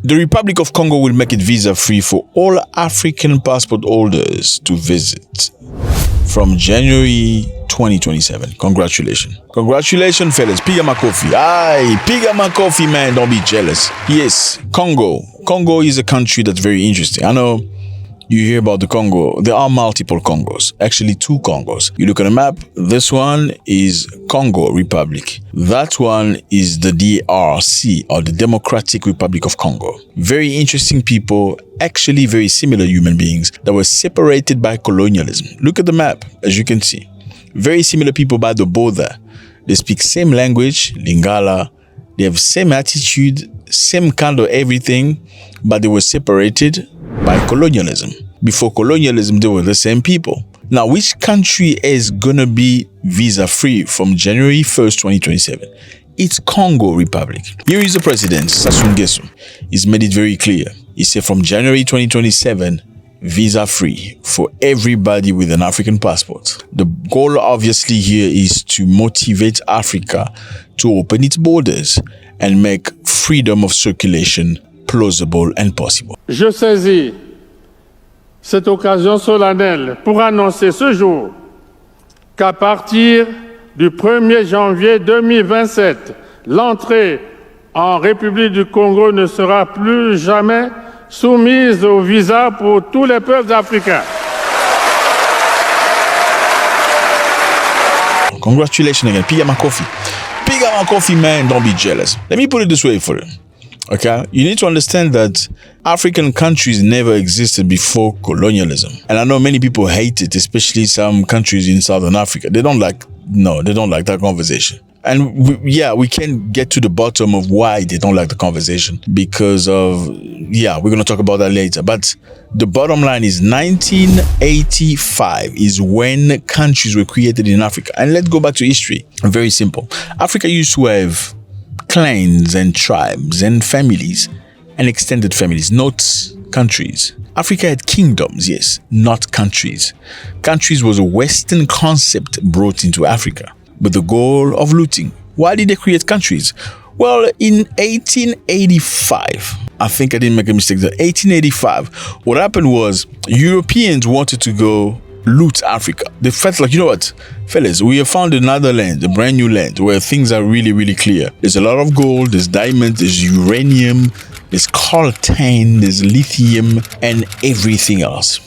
The Republic of Congo will make it visa-free for all African passport holders to visit from January 2027. Congratulations. Congratulations, fellas. Piga makofi. Aye, piga makofi, man. Don't be jealous. Yes, Congo. Congo is a country that's very interesting. I know you hear about the Congo. There are multiple Congos. Actually, 2 Congos. You look at a map. This one is Congo Republic. That one is the DRC, or the Democratic Republic of Congo. Very interesting people, actually very similar human beings that were separated by colonialism. Look at the map, as you can see. Very similar people by the border. They speak same language, Lingala. They have same attitude, same kind of everything, but they were separated by colonialism. Before colonialism, they were the same people. Now, which country is gonna be visa-free from January 1st, 2027? It's Congo Republic. Here is the president, Sassou Nguesso. He's made it very clear. He said from January 2027, visa-free for everybody with an African passport. The goal, obviously, here is to motivate Africa to open its borders and make freedom of circulation plausible and possible. Je saisis cette occasion solennelle pour annoncer ce jour qu'à partir du 1er janvier 2027, l'entrée en République du Congo ne sera plus jamais soumise au visa pour tous les peuples africains. Congratulations again. Piga makofi. Piga makofi, man. Don't be jealous. Let me put it this way for you. Okay, you need to understand that African countries never existed before colonialism. And I know many people hate it, especially some countries in Southern Africa. They don't like that conversation. And we can get to the bottom of why they don't like the conversation because of, we're going to talk about that later. But the bottom line is 1985 is when countries were created in Africa. And let's go back to history. Very simple. Africa used to have clans and tribes and families and extended families, not countries. Africa had kingdoms, yes, not countries. Countries was a Western concept brought into Africa with the goal of looting. Why did they create countries? Well, in 1885, I think I didn't make a mistake there. 1885, what happened was Europeans wanted to go loot Africa. They felt like, you know what, fellas, we have found another land, a brand new land where things are really, really clear. There's a lot of gold, there's diamonds, there's uranium, there's coltan, there's lithium, and everything else.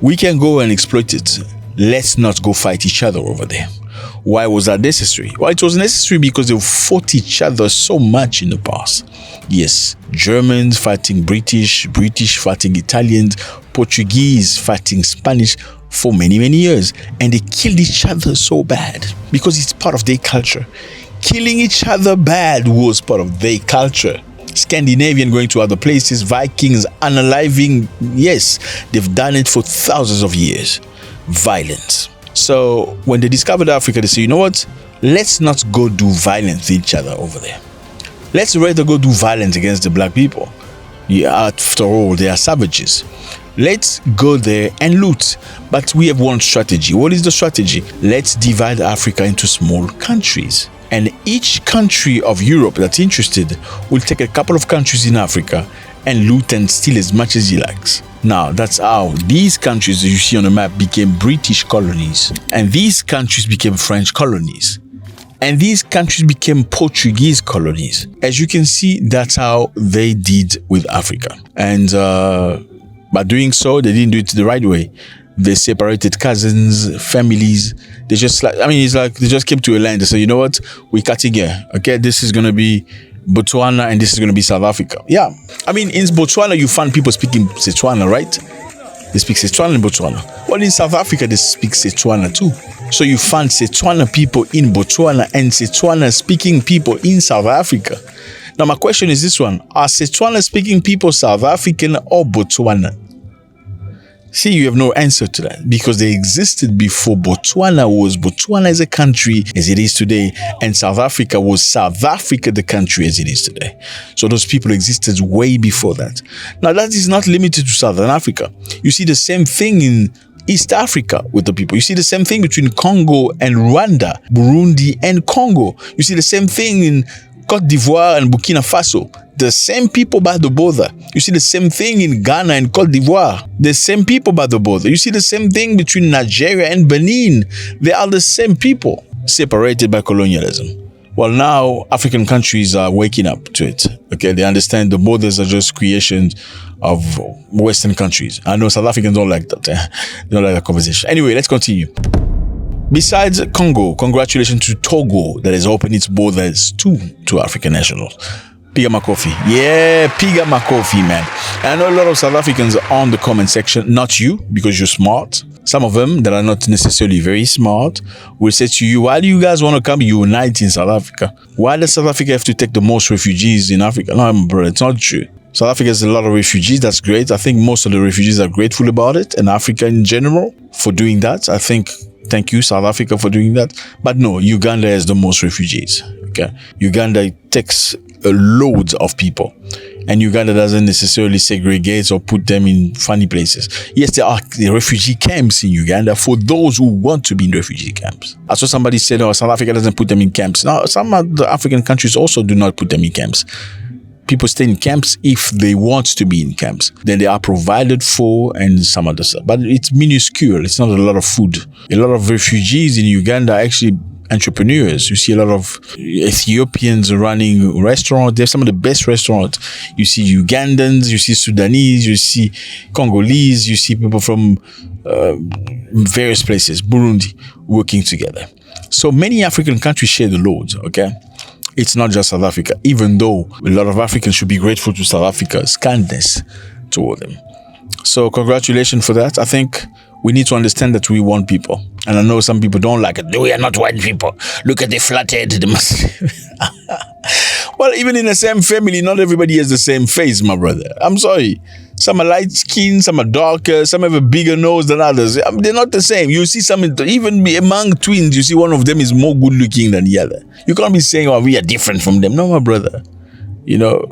We can go and exploit it. Let's not go fight each other over there. Why was that necessary? Well, it was necessary because they fought each other so much in the past. Yes, Germans fighting British, British fighting Italians, Portuguese fighting Spanish for many, many years. And they killed each other so bad because it's part of their culture. Killing each other bad was part of their culture. Scandinavian going to other places, Vikings unaliving, yes, they've done it for thousands of years. Violence. So when they discovered Africa, they say, you know what? Let's not go do violence to each other over there. Let's rather go do violence against the black people. Yeah, after all, they are savages. Let's go there and loot. But we have one strategy. What is the strategy? Let's divide Africa into small countries. And each country of Europe that's interested will take a couple of countries in Africa and loot and steal as much as he likes. Now, that's how these countries that you see on the map became British colonies. And these countries became French colonies. And these countries became Portuguese colonies. As you can see, that's how they did with Africa. And by doing so, they didn't do it the right way. They separated cousins, families. They just it's like they just came to a land. They said, you know what? We're cutting here. Okay, this is going to be Botswana and this is going to be South Africa. Yeah. I mean, in Botswana, you find people speaking Setswana, right? They speak Setswana in Botswana. Well, in South Africa, they speak Setswana too. So you find Setswana people in Botswana and Setswana speaking people in South Africa. Now, my question is this one. Are Setswana speaking people South African or Botswana? See, you have no answer to that because they existed before Botswana was Botswana as a country as it is today, and South Africa was South Africa, the country as it is today. So those people existed way before that. Now, that is not limited to Southern Africa. You see the same thing in East Africa with the people. You see the same thing between Congo and Rwanda, Burundi and Congo. You see the same thing in Cote d'Ivoire and Burkina Faso. The same people by the border. You see the same thing in Ghana and Cote d'Ivoire. The same people by the border. You see the same thing between Nigeria and Benin. They are the same people, separated by colonialism. Well, now African countries are waking up to it. Okay, they understand the borders are just creations of Western countries. I know South Africans don't like that. They don't like that conversation. Anyway, let's continue. Besides Congo, congratulations to Togo that has opened its borders to African nationals. Piga Makofi. Yeah, Piga Makofi, man. And I know a lot of South Africans are on the comment section. Not you, because you're smart. Some of them that are not necessarily very smart will say to you, why do you guys want to come unite in South Africa? Why does South Africa have to take the most refugees in Africa? No, bro, it's not true. South Africa has a lot of refugees. That's great. I think most of the refugees are grateful about it, and Africa in general for doing that. I think, thank you, South Africa, for doing that. But no, Uganda has the most refugees. Okay, Uganda takes loads of people, and Uganda doesn't necessarily segregate or put them in funny places. Yes, there are the refugee camps in Uganda for those who want to be in refugee camps. I saw somebody said, oh, South Africa doesn't put them in camps. Now, some of the African countries also do not put them in camps. People stay in camps if they want to be in camps. Then they are provided for and some other stuff. But it's minuscule. It's not a lot of food. A lot of refugees in Uganda are actually entrepreneurs. You see a lot of Ethiopians running restaurants. They're some of the best restaurants. You see Ugandans, you see Sudanese, you see Congolese, you see people from various places, Burundi, working together. So many African countries share the load, okay? It's not just South Africa, even though a lot of Africans should be grateful to South Africa's kindness toward them. So congratulations for that. I think we need to understand that we want people. And I know some people don't like it. We are not white people. Look at the flathead. Well, even in the same family, not everybody has the same face, my brother. I'm sorry. Some are light skinned, some are darker, some have a bigger nose than others. They're not the same. You see some, even among twins, you see one of them is more good looking than the other. You can't be saying, oh, we are different from them. No, my brother. You know,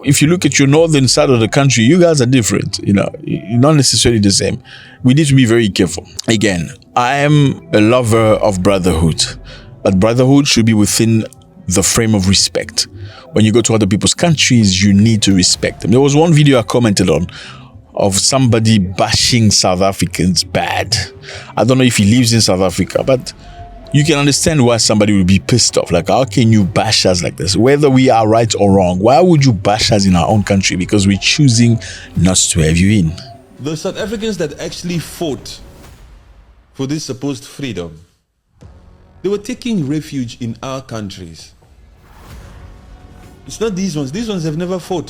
if you look at your northern side of the country, you guys are different. You know, you're not necessarily the same. We need to be very careful. Again, I am a lover of brotherhood, but brotherhood should be within the frame of respect. When you go to other people's countries, you need to respect them. There was one video I commented on of somebody bashing South Africans bad. I don't know if he lives in South Africa, but you can understand why somebody would be pissed off. Like, how can you bash us like this? Whether we are right or wrong, why would you bash us in our own country? Because we're choosing not to have you in. The South Africans that actually fought for this supposed freedom, they were taking refuge in our countries. It's not these ones. These ones have never fought.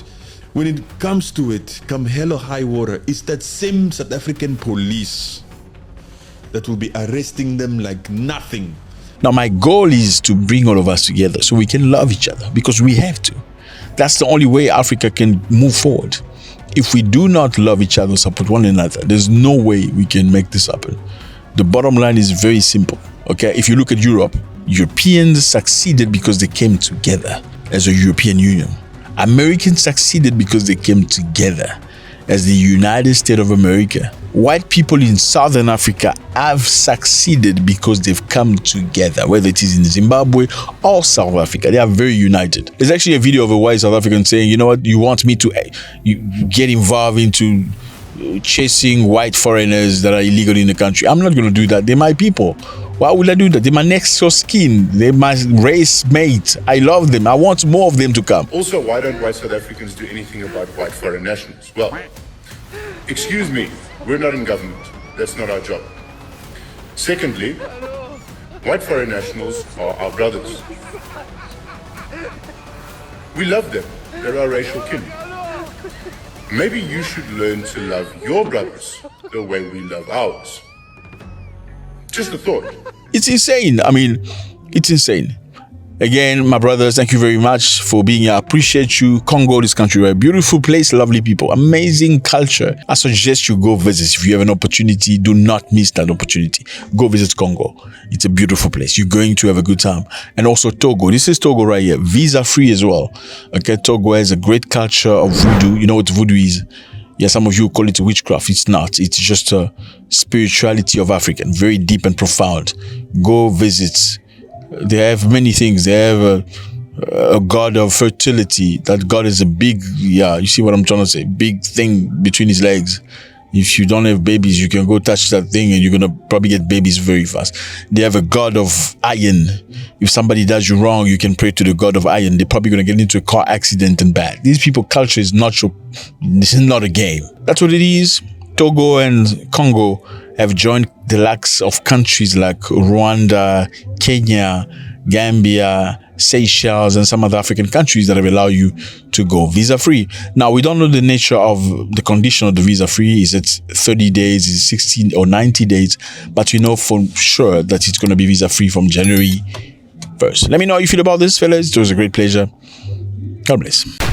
When it comes to it, come hell or high water, it's that same South African police that will be arresting them like nothing. Now, my goal is to bring all of us together so we can love each other, because we have to. That's the only way Africa can move forward. If we do not love each other, support one another, there's no way we can make this happen. The bottom line is very simple, okay? If you look at Europe, Europeans succeeded because they came together as a European Union. Americans succeeded because they came together as the United States of America. White people in Southern Africa have succeeded because they've come together, whether it is in Zimbabwe or South Africa. They are very united. There's actually a video of a white South African saying, you know what, you want me to get involved into chasing white foreigners that are illegal in the country. I'm not going to do that. They're my people. Why would I do that? They're my next of kin. They're my race mate. I love them. I want more of them to come. Also, why don't white South Africans do anything about white foreign nationals? Well, excuse me, we're not in government. That's not our job. Secondly, white foreign nationals are our brothers. We love them. They're our racial kin. Maybe you should learn to love your brothers the way we love ours. Just a thought. It's insane. I mean, it's insane. Again, my brothers, thank you very much for being here. I appreciate you. Congo, this country, right? Beautiful place, lovely people, amazing culture. I suggest you go visit. If you have an opportunity, do not miss that opportunity. Go visit Congo. It's a beautiful place. You're going to have a good time. And also Togo. This is Togo right here. Visa free as well. Okay, Togo has a great culture of voodoo. You know what voodoo is? Yeah, some of you call it witchcraft. It's not. It's just a spirituality of African, very deep and profound. Go visit. They have many things. They have a god of fertility. That god is a big, you see what I'm trying to say? Big thing between his legs. If you don't have babies, you can go touch that thing and you're going to probably get babies very fast. They have a god of iron. If somebody does you wrong, you can pray to the god of iron. They're probably going to get into a car accident and bad. These people, culture is not your, this is not a game. That's what it is. Togo and Congo have joined the likes of countries like Rwanda, Kenya, Gambia, Seychelles, and some other African countries that have allowed you to go visa-free. Now, we don't know the nature of the condition of the visa-free. Is it 30 days, is it 16 or 90 days? But we know for sure that it's going to be visa-free from January 1st. Let me know how you feel about this, fellas. It was a great pleasure. God bless.